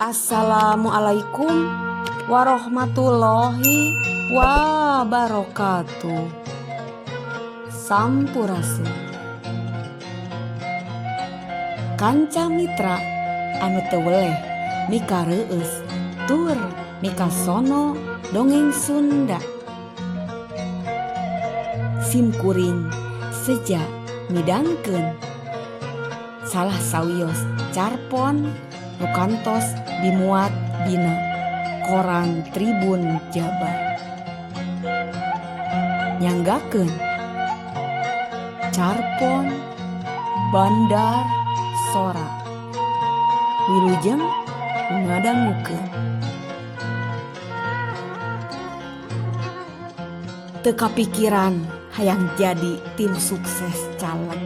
Assalamualaikum warahmatullahi wabarakatuh. Sampurasun. Kanca mitra anu teu weleh mika reueus tur mika sono dongeng Sunda. Simkuring seja midangkeun salah sawios carpon nu kantos dimuat dina koran Tribun Jabar. Nyanggakeun carpon bandar sora wilujeng ngadangukeun. Teu kapikiran hayang jadi tim sukses caleg,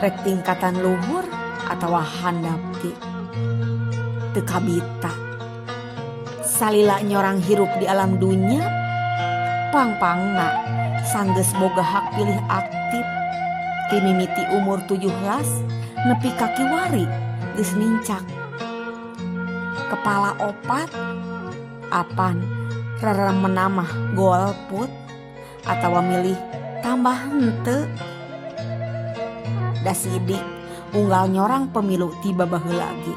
rek tingkatan luhur atawa handap ge teu kabita. Salila nyorang hirup di alam dunya, pang-pangna sanggeus boga hak pilih aktif. Ti mimiti umur 17 nepi ka kiwari geus nincak. Kepala opat apan reremenna mah golput atawa milih tambah henteu. Da sidik unggal nyorang pemilu tiba baheula ge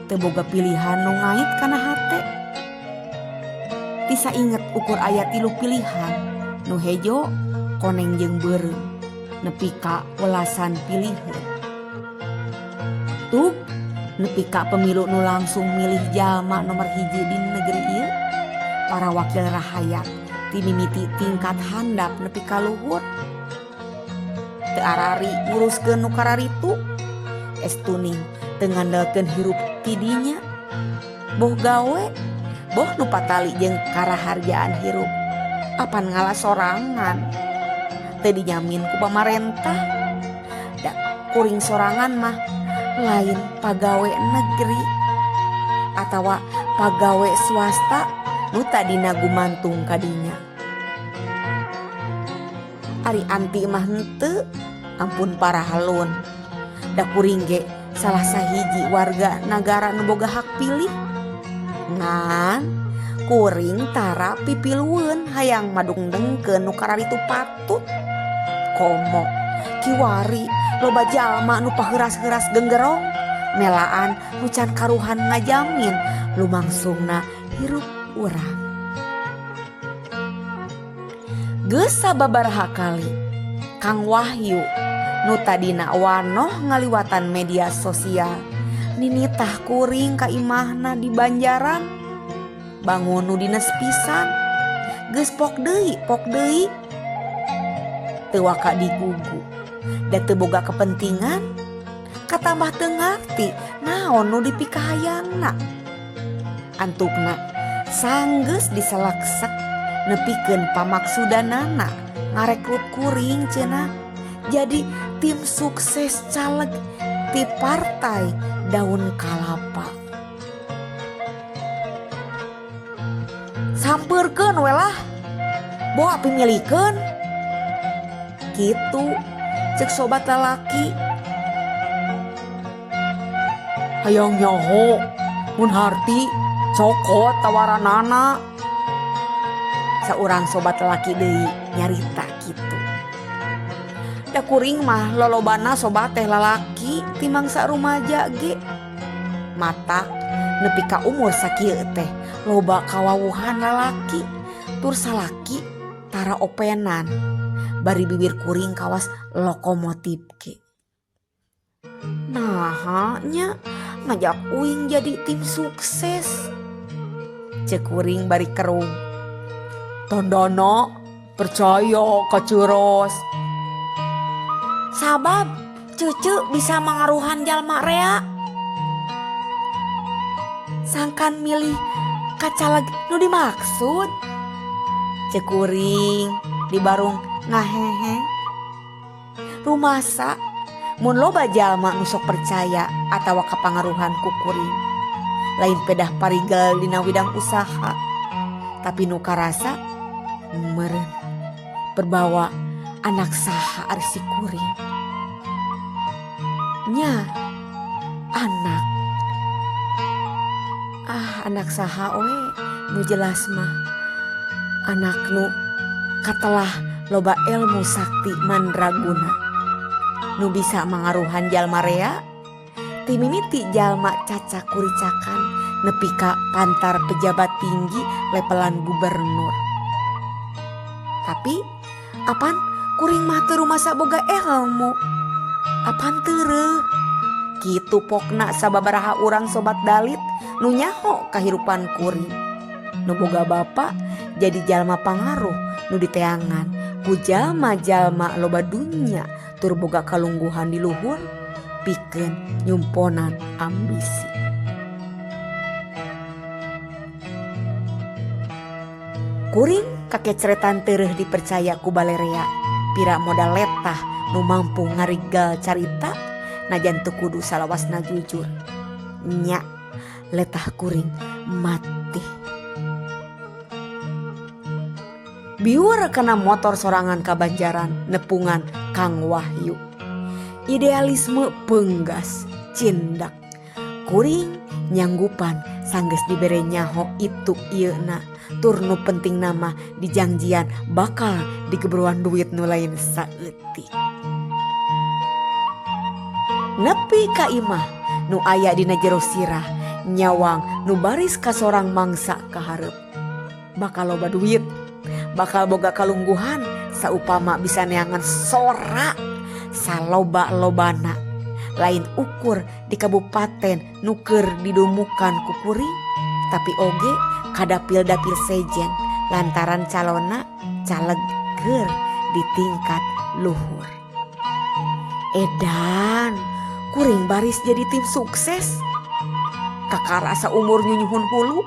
teu boga pilihan nu ngait kana hate. Bisa inget ukur aya 3 pilihan nu hejo koneng jeung beureum nepi ka welasan pilihan. Tug nepi ka pemilu nu langsung milih jalma nomor 1 di negeri ieu, para wakil rakyat ti mimiti tingkat handap nepi ka luhur. Teu arari nguruskeun nu kararitu, estuning teu ngandalkeun hirup ti dinya. Boh gawe, boh nu patali jeung karaharjaan hirup, apan ngalah sorangan teu dinyamin ku pamarentah. Da kuring sorangan mah lain pagawe negeri atawa pagawe swasta nu tadina gumantung kadinya. Ari anti mah henteu, ampun para halun. Da kuring ge salah sahiji warga nagara nu boga hak pilih. Ngan kuring tara pipilueun hayang madungdengkeun nu kararitu patut. Komo kiwari loba jalma nu paheuras-heuras genggerong melaan nu can karuhan ngajamin lumangsungna hirup urang. Geus sababaraha kali Kang Wahyu nu tadina wanoh ngaliwatan media sosial ninitah kuring ka imahna di Banjaran. Bangun nu dinas pisan geus pok deui teu waka digugu da teu boga kepentingan, katambah teu ngarti naon nu dipikahayangna. Antukna sanggeus disalaksek nepikeun pamaksudanana ngarekrut kuring cenah jadi tim sukses caleg ti partai Daun Kalapa. Sampeurkeun we lah, boa pimilikeun kitu cek sobat lalaki. Hayang nyaho mun harti cokot tawaranana. Saurang sobat lalaki deui nyarita kitu. Da kuring mah lolobana sobat teh lalaki timang sarumaja ge. Mata nepi ka umur sakieu teh loba kawawuhan lalaki tur salaki tara openan. Bari bibir kuring kawas lokomotif ge. Naha nya ngajak uing jadi tim sukses. Cek kuring bari kerung. Tondano percaya ka Ceuros. Sabab cucu bisa mangaruhan jalma rea. Sangkan milih kacaleg nu dimaksud. Cek kuring di barung ngahehe. Rumasa mun loba jalma nu sok percaya atawa kapangaruhan ku kuring. Lain pedah parigal dina widang usaha. Tapi nu karasa meureun berbawa anak saha ari si kuring? Nya anak. Anak saha oe nu jelas mah. Anak nu katelah loba ilmu sakti mandraguna. Nu bisa mangaruhan jalma rea. Ti mimiti jalma cacak kuricakan nepi ka pantar pejabat tinggi lepelan gubernur. Tapi apan kuring mah teu rumasa boga ilmu. Apan teureuh. Kitu pokna sababaraha urang sobat dalit nu nyaho kahirupan kuring. Nu boga bapa jadi jalma pangaruh nu diteangan ku jalma-jalma loba dunya tur boga kalungguhan di luhur pikeun nyumponan ambisi. Kuring kakeceretan teureuh dipercaya ku balerea pira modal letah nu mampu ngarigal carita najan teu kudu salawasna jujur. Nya letah kuring mati. Biur kena motor sorangan ka Banjaran nepungan Kang Wahyu. Idealisme penggas cindak. Kuring nyanggupan sanggeus dibere nyaho itu ieuna tur nu penting nama dijangjian bakal digebruan duit nu lain saeutik. Nepi ka imah nu aya dina jero sirah nyawang nu baris ka sorang mangsa kaharep. Bakal loba duit, bakal boga kalungguhan saupama bisa neangan sora saloba-lobana. Lain ukur di kabupaten nuker didumukan ku kuring, tapi oge kadapil-dapil sejen lantaran calona caleg keur di tingkat luhur. Edan kuring baris jadi tim sukses kakara saumur nyunyuhun hulu.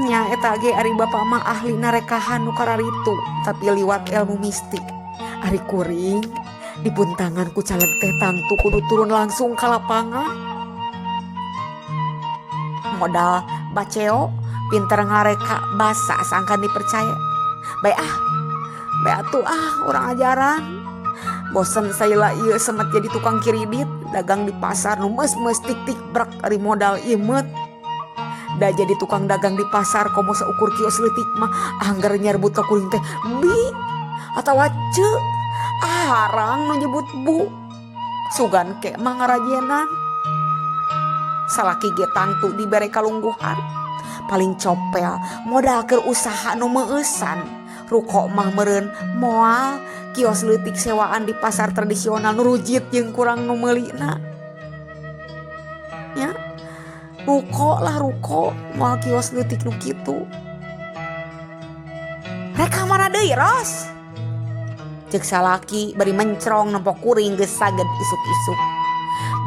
Nya eta ge ari bapa mah ahli narekahan nu kararitu tapi liwat ilmu mistik. Ari kuring dipuntangan ku caleg teh tantu kudu turun langsung ka lapangan. Modal baceo pinter ngareka basa sangkan dipercaya. Bae atuh urang ajaran. Bosen saila ieu semet jadi tukang kiridit dagang di pasar nu meus tik brak ari modal imet. Da jadi tukang dagang di pasar komo seukur kios leutik mah anggar nyarbut ka kuring teh bi atawa ceu arang nu nyebut bu. Sugan ke mah ngarajenan. Salaki ge tantu dibere kalungguhan. Paling copel modal keur usaha nu meueusan. Ruko mah meureun moal kios leutik sewaan di pasar tradisional nu rujit jeung kurang nu meulina. Ya. Ruko moal kios leutik nu kitu. Reka mana deui Ros? Ceuk salaki bari mencrong nempok kuring geus saged isuk-isuk.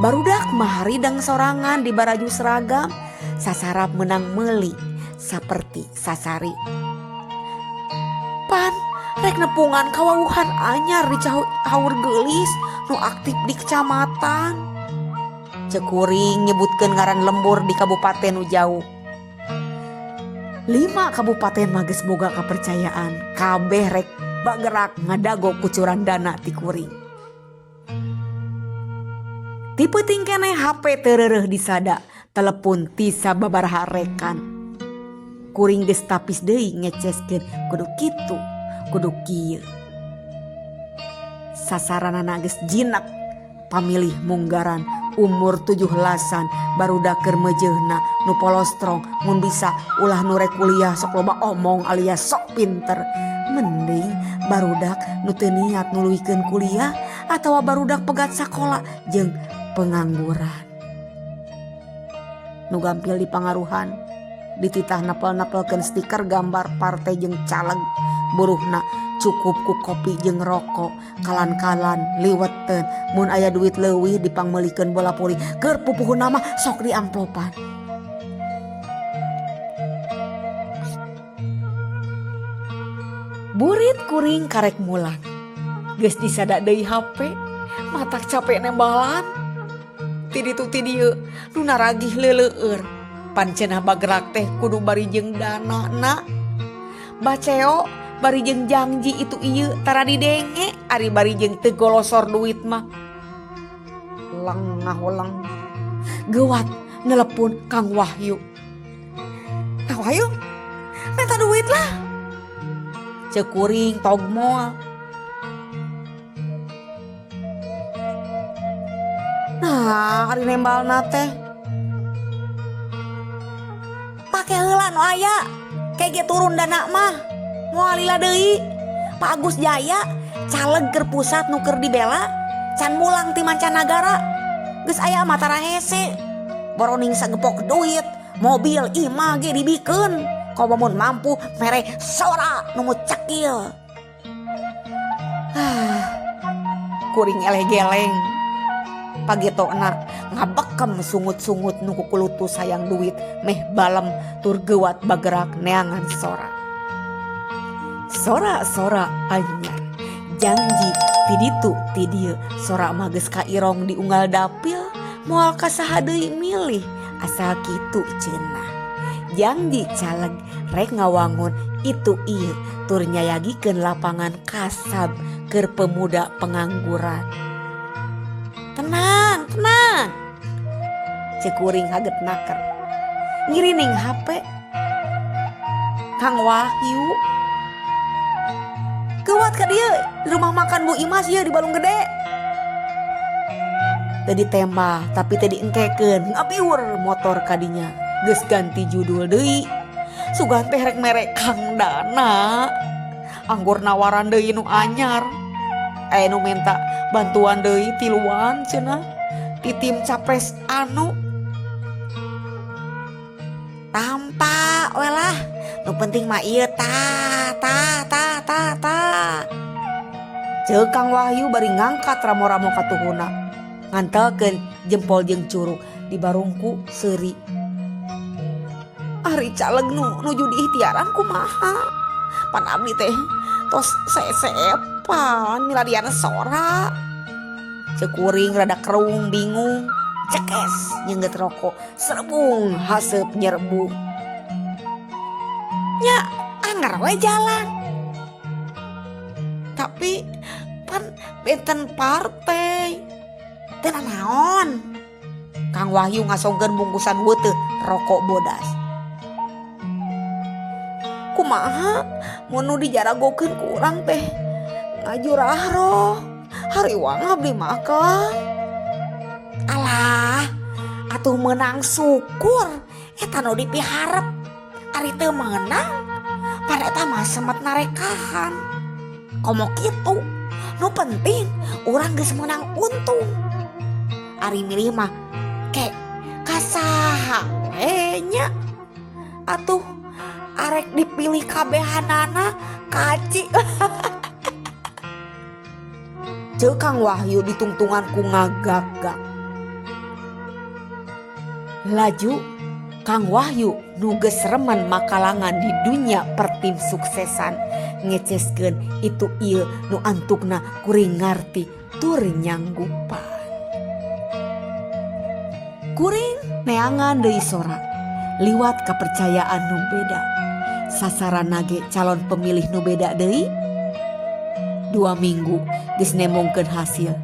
Barudak mah haridang sorangan di baraju seragam sasarap menang meuli saperti sasari. Pan rek nepungan kawawuhan anyar di haur geulis nu aktif di kecamatan. Ceuk kuring nyebutkeun ngaran lembur di kabupaten nu jauh. 5 kabupaten mah geus boga kapercayaan kabeh rek bagerak ngadago kucuran dana ti kuring. Ti peuting keneh HP teu disada telepon ti sababaraha rekan. Kuring geus tapis deui ngeceskeun kudu kitu kudu kieu. Sasaranana geus jinak pamilih munggaran umur 17-an barudak keur meujeuhna nu polostrong mun bisa ulah nu rek kuliah sok loba omong alias sok pinter. Mending barudak nu teu niat nuluikeun kuliah atawa barudak pegat sakola jeung pengangguran. Nu gampil dipangaruhan dititah napel-napelkeun stiker gambar partai jeung caleg buruhna cukup ku kopi jeung rokok kalan-kalan liweteun mun aya duit leuwih dipangmeulikeun bola voli keur pupuhuna mah sok di amplopan. Burit kuring karek mulan geus disada deui HP matak capek nembalan ti ditu ti dieu nu naragih leuleueur pan cenah bagerak teh kudu bari jeung dana na. baceo bari jeung janji itu ieu tara didenge ari bari jeung teu golosor duit mah. Lengah ulang gewat nelepon Kang Wahyu. Kang Wahyu minta duit lah. Ceuk kuring tog moal. Nah ari nembalna teh pake heula nu aya kege turun dana mah moal lila deui. Pak Agus Jaya caleg keur pusat nu keur dibela can mulang ti mancanagara geus aya matara hese boroning sagepok duit mobil imah ge dibikeun komo mun mampu mere sora nu mucak ieu. Kuring eleh geleng pagetona ngabekem sungut-sungut nu kukulutu sayang duit meh balem tur gewat bagerak neangan sora. Sora anyar janji ti ditu ti dieu sora mah geus kairong di unggal dapil moal ka saha deui milih asal kitu cenah. Janji caleg rek ngawangun itu ieu tur nyayagikeun lapangan kasab keur pemuda pengangguran. Tenang ceuk kuring haget naker ngirining HP Kang Wahyu geuat ka dieu di rumah makan Bu Imas ieu di Balung Gede. Teu ditembak tapi teu diengkekeun ngabiur motor kadinya geus ganti judul deui sugan teh rek mere Kang Dana anggur nawaran deui nu anyar nu minta bantuan deui tiluan cenah ti tim capres anu tampa we lah nu penting mah ieu ta ceuk Kang Wahyu bari ngangkat ramo-ramo katuhuna ngantelkeun jempol jeung curug di barungku seuri. Ari caleg nuju diikhtiaran kumaha pan abdi teh tos seepan miladian sora. Ceuk kuring rada kerung bingung cekes nyeungeut rokok serbung haseup nyerbu nya anger we jalan tapi pan benten partai teu naon. Kang Wahyu ngasongkeun bungkusan weuteuh rokok bodas. Kumaha mun nu dijaragokeun ku urang teh ngajurah roh hariwang abdi makan. Alah atuh menang syukur eta nu dipiharep ari teu meunang pan eta mah semet narekahan komo kitu nu penting urang geus meunang untung. Ari milih mah ke kasaha we nya atuh arek dipilih kabehanana kaci. Ceuk Kang Wahyu ditungtungan ku ngagagak. Laju Kang Wahyu nu geus remen makalangan di dunia pertim suksesan ngeceskeun itu ieu nu antukna kuring ngarti tur nyanggupan. Kuring neangan deui sora liwat kepercayaan nu beda. Sasaranna ge calon pemilih nu beda deui. 2 minggu geus nemongkeun hasil.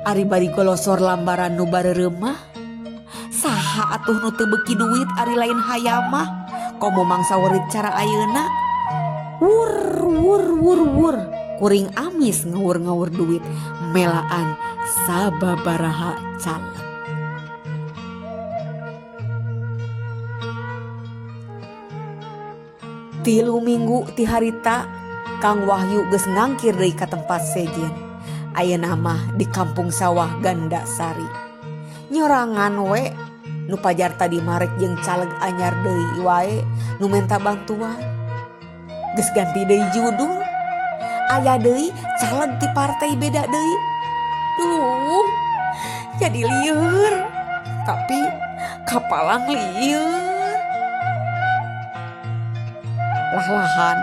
Ari bari golosor lambaran nu bareureum mah saha atuh nu teu beuki duit ari lain hayam mah komo mangsa werit cara ayeuna. Wur kuring amis ngawur-ngawur duit melaan sababaraha caleg. Tilu minggu ti harita Kang Wahyu geus ngangkir deui ka tempat sejen. Ayeuna mah di kampung sawah Gandasari. Nyorangan we nu pajar tadi marek jeung caleg anyar deui wae nu minta bantuan. Geus ganti deui judul. Aya deui caleg ti partai beda deui. Duh, jadi lieur. Tapi kapalang lieur. Lah-lahan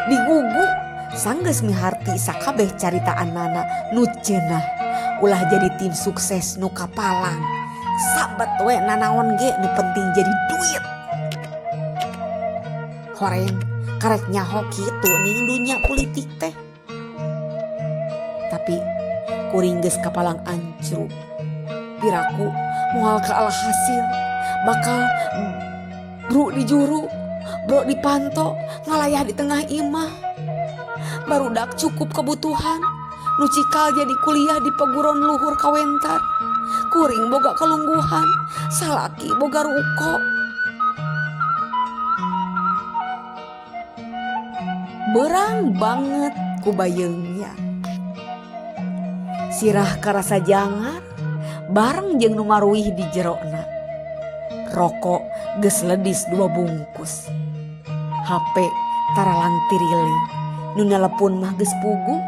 digugu sanggeus miharti sakabeh caritaannana nu cenah ulah jadi tim sukses nu kapalang sabet we nanaon ge nu penting jadi duit. Horeng kareknya hoki itu nih dunia politik teh. Tapi kuring geus kapalang ancruk. Piraku moal ke alhasil bakal bro di juru, bro di panto, ngalayah di tengah imah. Barudak cukup kebutuhan, nu cikal jadi kuliah di peguron luhur kawentar. Kuring boga kelungguhan, salaki boga ruko. Berang banget ku bayeungnya. Sirah karasa jangar bareng jeung nu maruih di jerona. Rokok geus ledis 2 bungkus. HP taralang tiriling. Nu nelepon mah geus puguh.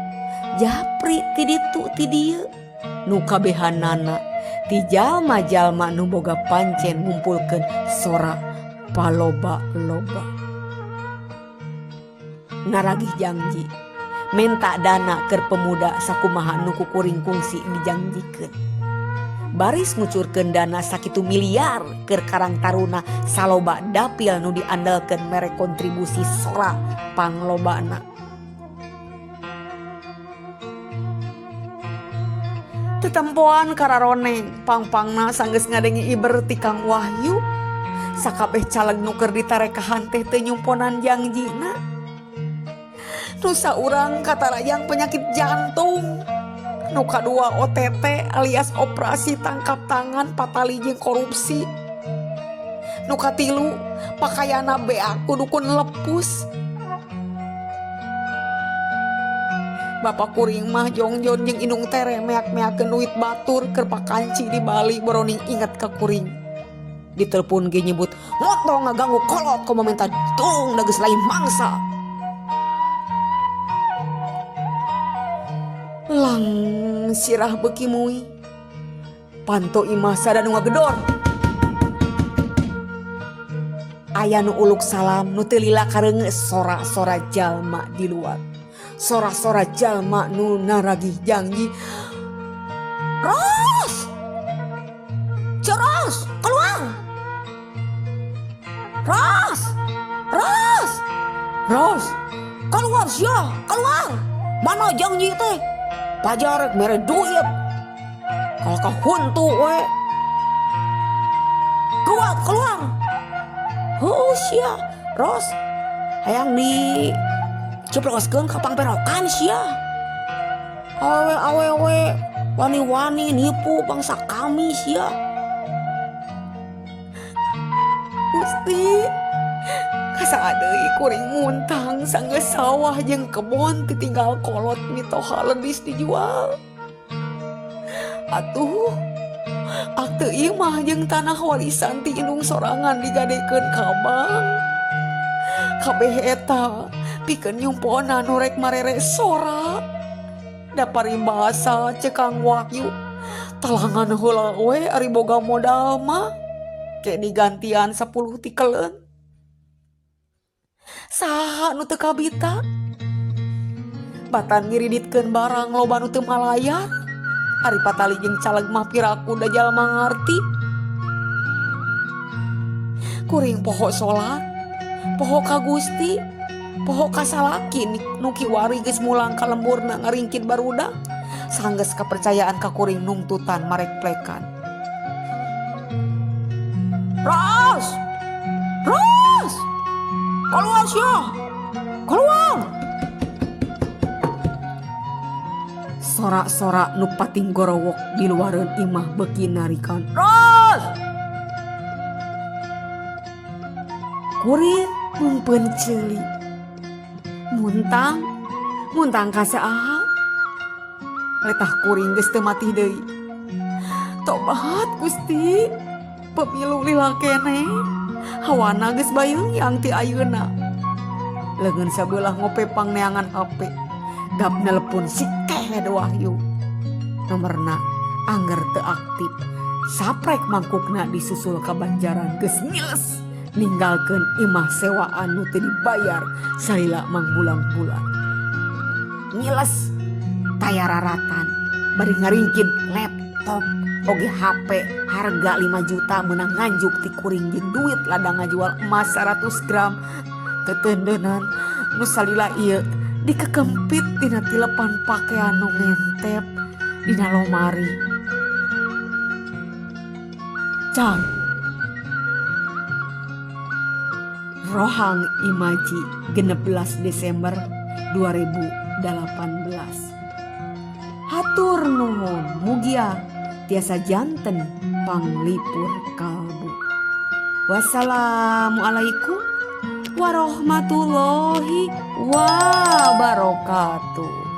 Japri ti ditu ti dieu. Nu kabehanana ti jalma-jalma nu boga pancen ngumpulkeun sora paloba-loba. Naragih janji menta dana keur pemuda sakumaha nu kuring kungsi dijanjikeun. Baris ngucurkeun dana sakitu miliar keur Karang Taruna saloba dapil nu diandalkeun mere kontribusi sora panglobana. Tetempoan kararoneng pangpangna sanggeus ngadengi iber ti Kang Wahyu. Sakabeh caleg nu keur ditarekahan teh teu nyumponan janjina. Nu saurang katarayang penyakit jantung. Nu kadua OTT alias operasi tangkap tangan patali jeung korupsi. Nu katilu pakaiana beak kudu lepus. Bapak kuring mah jongjon jeung indung tere meak-meakeun duit batur keur pakanci di Bali boroning inget ka kuring. Ditelepon ge nyebut moto ngaganggu kolot komo minta tulung da geus lain mangsa. Lang sirah beuki mui. Panto imah sada nu ngagedor. Aya nu uluk salam nu teu lila kareungeus sora-sora jalma di luar. Sora-sora jalma nu naragih janji. Ros! Ceros, keluar! Ros! Ros! Ros! Keluar sia, keluar! Mana janji teh? Pajar mere duit. Kalau kau huntu we. Keluar, keluar. Sia, Ros. Hayang di ceplokaskeun ka pangperokan sia. Awe wani-wani nipu bangsa kami sia. Gusti, kasadeui kuring muntang sanggeus sawah jeung kebon ditinggal kolot mitoha ledis dijual. Atuh, akte ieu mah jeung tanah warisan ti indung sorangan digadekeun ka bank. Kabeh eta pikeun nyumpona nu rek marere sora. Da paribasa ceuk Kang Wahyu, talangan heula we ari boga modal mah ke digantian 10 tikeleun. Saha nu teu kabita? Batan ngiriditkeun barang loba nu teu malayar. Ari patali jeung caleg mah piraku da jalma ngarti. Kuring poho salat, poho ka Gusti, poho ka salaki nu kiwari geus mulang ka lemburna ngaringkit barudak. Sanggeus kapercayaan ka kuring nungtutan marek plekan. Ros! Ros! Keluar sia! Keluar! Sorak-sorak nu pating gorowok di luareun imah beuki narikan. Ros! Kuring mumpeun ceuli. Muntang ka saaha? Letah kuring geus teu mati deui. Tobat Gusti. Pemilu lila keneh. Hawana geus bayeung ti ayeuna. Leungeun sabelah ngopepang neangan HP. Dap nelepon si Kehe Wahyu. Nomerna angger teu aktif. Saprek mangkukna disusul ka Banjaran geus ngiles. Ninggalkeun imah sewaan nu teu dibayar salila mang bulan-bulan. Ngiles tayararatan bari ngaringkid laptop oge HP harga 5 juta meunang nganjuk ti kuring jeung duit ladang ngajual emas 100 gram. Teteundeunaan nu salila ieu dikekempit tina tilepan pakaian nu ngentep dina lomari. Can Rohang Imaji 16 Desember 2018. Hatur nuhun mugia tiasa janten panglipur kalbu. Wassalamualaikum warahmatullahi wabarakatuh.